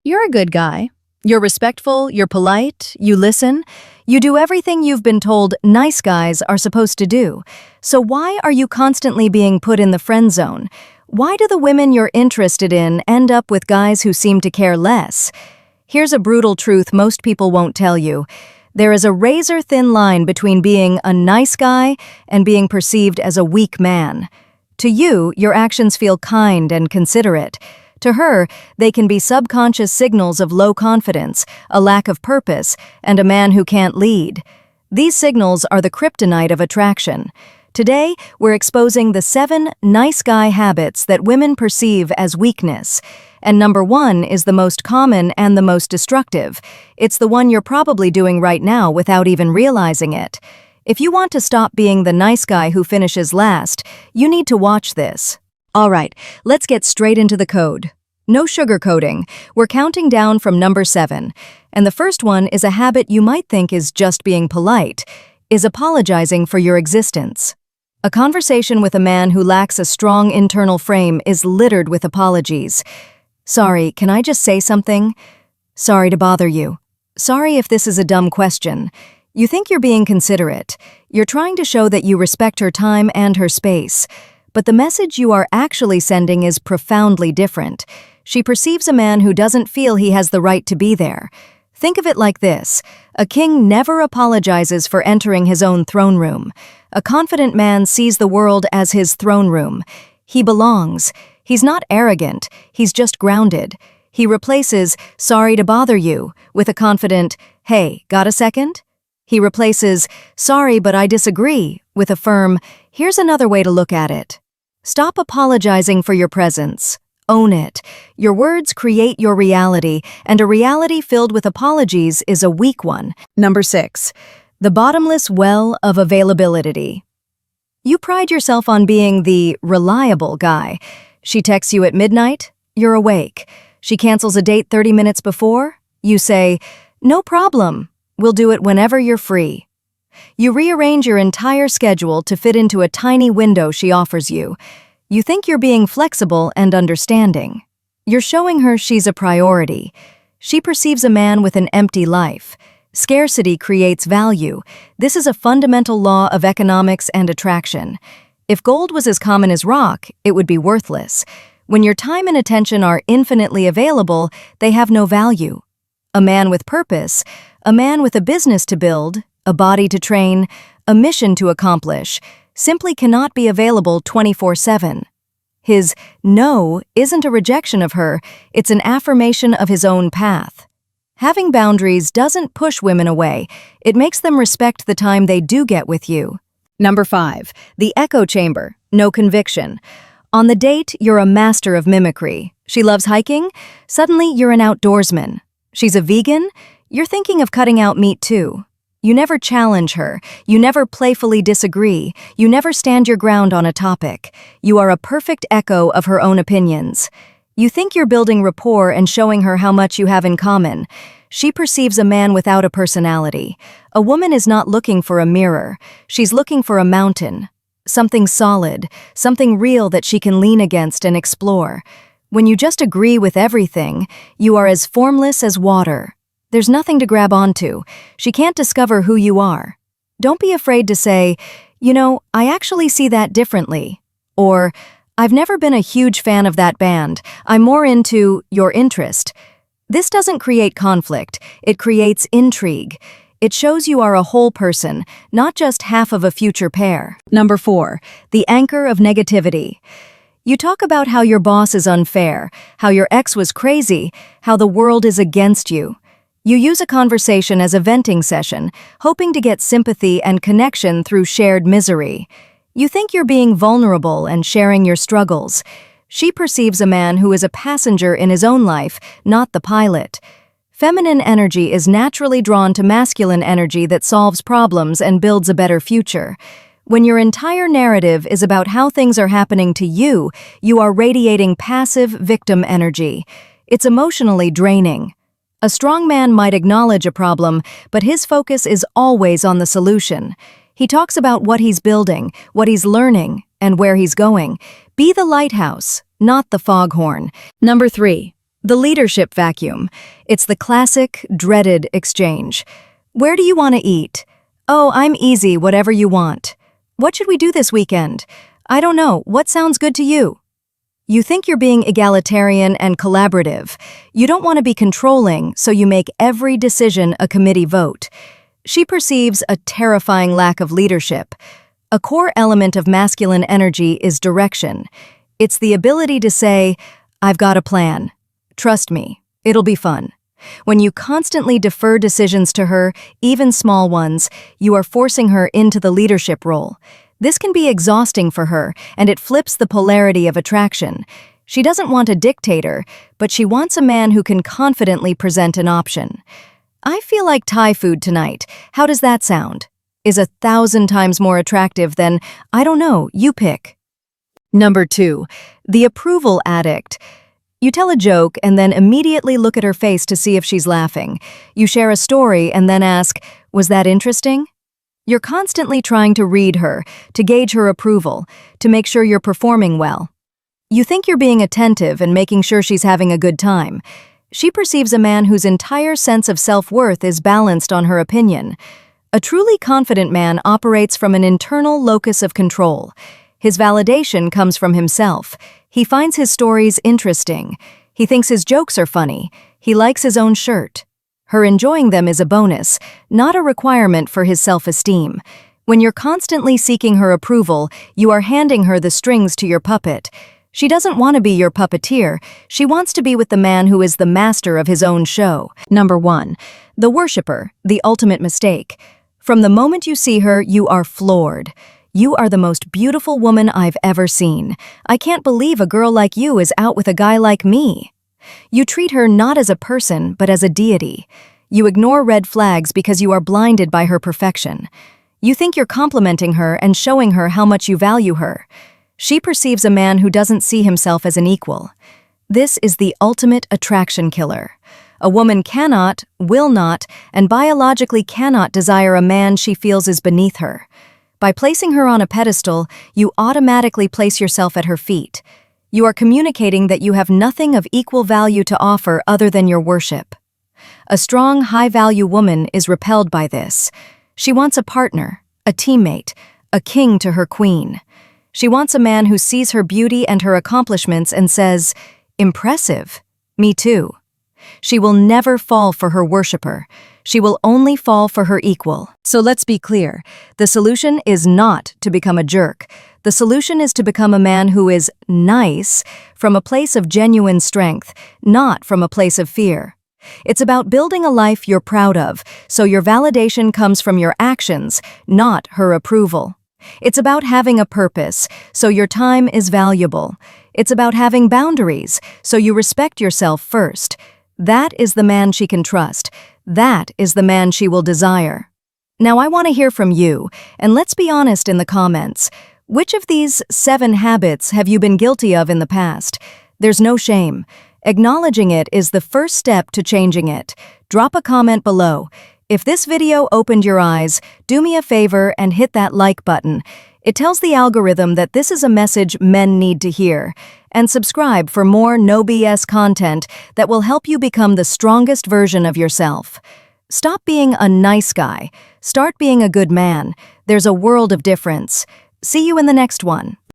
You're a good guy. You're respectful, you're polite, you listen. You do everything you've been told nice guys are supposed to do. So why are you constantly being put in the friend zone? Why do the women you're interested in end up with guys who seem to care less? Here's a brutal truth most people won't tell you. There is a razor-thin line between being a nice guy and being perceived as a weak man. To you, your actions feel kind and considerate. To her, they can be subconscious signals of low confidence, a lack of purpose, and a man who can't lead. These signals are the kryptonite of attraction. Today, we're exposing the 7 nice guy habits that women perceive as weakness. And number 1 is the most common and the most destructive. It's the one you're probably doing right now without even realizing it. If you want to stop being the nice guy who finishes last, you need to watch this. All right, let's get straight into the code. No sugarcoating. We're counting down from number 7. And the first one is a habit you might think is just being polite, is apologizing for your existence. A conversation with a man who lacks a strong internal frame is littered with apologies. Sorry, can I just say something? Sorry to bother you. Sorry if this is a dumb question. You think you're being considerate. You're trying to show that you respect her time and her space. But the message you are actually sending is profoundly different. She perceives a man who doesn't feel he has the right to be there. Think of it like this. A king never apologizes for entering his own throne room. A confident man sees the world as his throne room. He belongs. He's not arrogant. He's just grounded. He replaces, sorry to bother you, with a confident, hey, got a second? He replaces, sorry but I disagree, with a firm, here's another way to look at it. Stop apologizing for your presence. Own it. Your words create your reality, and a reality filled with apologies is a weak one. Number 6. The bottomless well of availability. You pride yourself on being the reliable guy. She texts you at midnight, you're awake. She cancels a date 30 minutes before, you say, no problem. We'll do it whenever you're free. You rearrange your entire schedule to fit into a tiny window she offers you. You think you're being flexible and understanding. You're showing her she's a priority. She perceives a man with an empty life. Scarcity creates value. This is a fundamental law of economics and attraction. If gold was as common as rock, it would be worthless. When your time and attention are infinitely available, they have no value. A man with purpose, a man with a business to build, a body to train, a mission to accomplish, simply cannot be available 24/7. His no isn't a rejection of her, it's an affirmation of his own path. Having boundaries doesn't push women away, it makes them respect the time they do get with you. Number 5. The echo chamber, no conviction. On the date, you're a master of mimicry. She loves hiking? Suddenly you're an outdoorsman. She's a vegan? You're thinking of cutting out meat too. You never challenge her. You never playfully disagree. You never stand your ground on a topic. You are a perfect echo of her own opinions. You think you're building rapport and showing her how much you have in common. She perceives a man without a personality. A woman is not looking for a mirror. She's looking for a mountain. Something solid, something real that she can lean against and explore. When you just agree with everything, you are as formless as water. There's nothing to grab onto. She can't discover who you are. Don't be afraid to say, you know, I actually see that differently. Or, I've never been a huge fan of that band. I'm more into your interest. This doesn't create conflict. It creates intrigue. It shows you are a whole person, not just half of a future pair. Number 4. The anchor of negativity. You talk about how your boss is unfair, how your ex was crazy, how the world is against you. You use a conversation as a venting session, hoping to get sympathy and connection through shared misery. You think you're being vulnerable and sharing your struggles. She perceives a man who is a passenger in his own life, not the pilot. Feminine energy is naturally drawn to masculine energy that solves problems and builds a better future. When your entire narrative is about how things are happening to you, you are radiating passive victim energy. It's emotionally draining. A strong man might acknowledge a problem, but his focus is always on the solution. He talks about what he's building, what he's learning, and where he's going. Be the lighthouse, not the foghorn. Number 3. The leadership vacuum. It's the classic, dreaded exchange. Where do you want to eat? Oh, I'm easy, whatever you want. What should we do this weekend? I don't know, what sounds good to you? You think you're being egalitarian and collaborative. You don't want to be controlling, so you make every decision a committee vote. She perceives a terrifying lack of leadership. A core element of masculine energy is direction. It's the ability to say, I've got a plan. Trust me, it'll be fun. When you constantly defer decisions to her, even small ones, you are forcing her into the leadership role. This can be exhausting for her, and it flips the polarity of attraction. She doesn't want a dictator, but she wants a man who can confidently present an option. I feel like Thai food tonight. How does that sound? Is 1,000 times more attractive than, I don't know, you pick. Number 2, the approval addict. You tell a joke and then immediately look at her face to see if she's laughing. You share a story and then ask, was that interesting? You're constantly trying to read her, to gauge her approval, to make sure you're performing well. You think you're being attentive and making sure she's having a good time. She perceives a man whose entire sense of self-worth is balanced on her opinion. A truly confident man operates from an internal locus of control. His validation comes from himself. He finds his stories interesting. He thinks his jokes are funny. He likes his own shirt. Her enjoying them is a bonus, not a requirement for his self-esteem. When you're constantly seeking her approval, you are handing her the strings to your puppet. She doesn't want to be your puppeteer. She wants to be with the man who is the master of his own show. Number 1, the worshipper, the ultimate mistake. From the moment you see her, you are floored. You are the most beautiful woman I've ever seen. I can't believe a girl like you is out with a guy like me. You treat her not as a person, but as a deity. You ignore red flags because you are blinded by her perfection. You think you're complimenting her and showing her how much you value her. She perceives a man who doesn't see himself as an equal. This is the ultimate attraction killer. A woman cannot, will not, and biologically cannot desire a man she feels is beneath her. By placing her on a pedestal, you automatically place yourself at her feet. You are communicating that you have nothing of equal value to offer other than your worship. A strong, high-value woman is repelled by this. She wants a partner, a teammate, a king to her queen. She wants a man who sees her beauty and her accomplishments and says, "Impressive. Me too." She will never fall for her worshiper. She will only fall for her equal. So let's be clear. The solution is not to become a jerk. The solution is to become a man who is nice from a place of genuine strength, not from a place of fear. It's about building a life you're proud of, so your validation comes from your actions, not her approval. It's about having a purpose, so your time is valuable. It's about having boundaries, so you respect yourself first. That is the man she can trust. That is the man she will desire. Now I want to hear from you, and let's be honest in the comments. Which of these 7 habits have you been guilty of in the past? There's no shame. Acknowledging it is the first step to changing it. Drop a comment below. If this video opened your eyes, do me a favor and hit that like button. It tells the algorithm that this is a message men need to hear. And subscribe for more no BS content that will help you become the strongest version of yourself. Stop being a nice guy. Start being a good man. There's a world of difference. See you in the next one.